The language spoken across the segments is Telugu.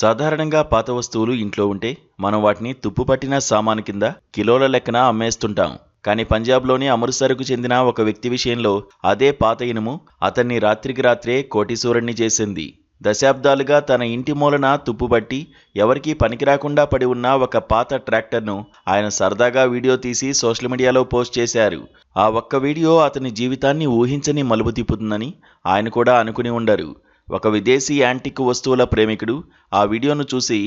సాధారణంగా పాత వస్తువులు ఇంట్లో ఉంటే మనం వాటిని తుప్పుపట్టిన సామాను కింద కిలోల లెక్కన అమ్మేస్తుంటాం. కానీ పంజాబ్లోని అమృత్సర్కు చెందిన ఒక వ్యక్తి విషయంలో అదే పాత ఇనుము అతన్ని రాత్రికి రాత్రే కోటీశ్వరుణ్ణి చేసింది. దశాబ్దాలుగా తన ఇంటి మూలన తుప్పుపట్టి ఎవరికీ పనికిరాకుండా పడి ఉన్న ఒక పాత ట్రాక్టర్ను ఆయన సరదాగా వీడియో తీసి సోషల్ మీడియాలో పోస్ట్ చేశారు. ఆ ఒక్క వీడియో అతని జీవితాన్ని ఊహించని మలుపు తిప్పుతుందని ఆయన కూడా అనుకుని ఉండరు. ఒక విదేశీ యాంటిక్ వస్తువుల ప్రేమికుడు ఆ వీడియోను చూసి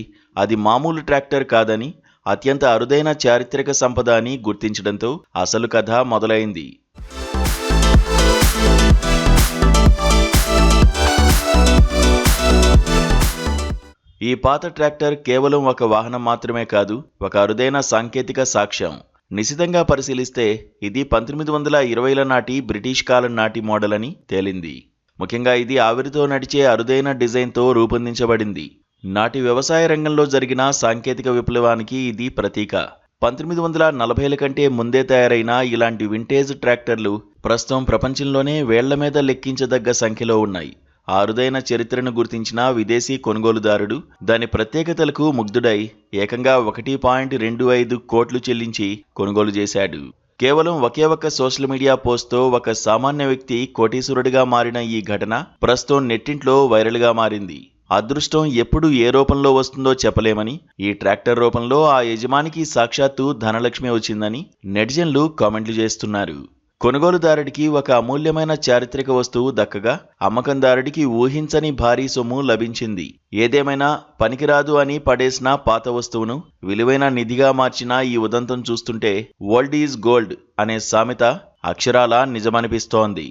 అది మామూలు ట్రాక్టర్ కాదని, అత్యంత అరుదైన చారిత్రక సంపద అని గుర్తించడంతో అసలు కథ మొదలైంది. ఈ పాత ట్రాక్టర్ కేవలం ఒక వాహనం మాత్రమే కాదు, ఒక అరుదైన సాంకేతిక సాక్ష్యం. నిశితంగా పరిశీలిస్తే ఇది 1920ల నాటి బ్రిటిష్ కాలం నాటి మోడల్ అని తేలింది. ముఖ్యంగా ఇది ఆవిరితో నడిచే అరుదైన డిజైన్తో రూపొందించబడింది. నాటి వ్యవసాయ రంగంలో జరిగిన సాంకేతిక విప్లవానికి ఇది ప్రతీక. 1940ల కంటే ముందే తయారైన ఇలాంటి వింటేజ్ ట్రాక్టర్లు ప్రస్తుతం ప్రపంచంలోనే వేళ్ల మీద లెక్కించదగ్గ సంఖ్యలో ఉన్నాయి. ఆ అరుదైన చరిత్రను గుర్తించిన విదేశీ కొనుగోలుదారుడు దాని ప్రత్యేకతలకు ముగ్ధుడై ఏకంగా 1.25 కోట్లు చెల్లించి కొనుగోలు చేశాడు. కేవలం ఒకే ఒక్క సోషల్ మీడియా పోస్ట్తో ఒక సామాన్య వ్యక్తి కోటీశ్వరుడిగా మారిన ఈ ఘటన ప్రస్తుతం నెట్టింట్లో వైరల్గా మారింది. అదృష్టం ఎప్పుడు ఏ రూపంలో వస్తుందో చెప్పలేమని, ఈ ట్రాక్టర్ రూపంలో ఆ యజమానికి సాక్షాత్తు ధనలక్ష్మి వచ్చిందని నెటిజన్లు కామెంట్లు చేస్తున్నారు. కొనుగోలుదారుడికి ఒక అమూల్యమైన చారిత్రక వస్తువు దక్కగా అమ్మకందారుడికి ఊహించని భారీ సొమ్ము లభించింది. ఏదేమైనా పనికిరాదు అని పడేసిన పాత వస్తువును విలువైన నిధిగా మార్చిన ఈ ఉదంతం చూస్తుంటే ఓల్డ్ ఈజ్ గోల్డ్ అనే సామెత అక్షరాలా నిజమనిపిస్తోంది.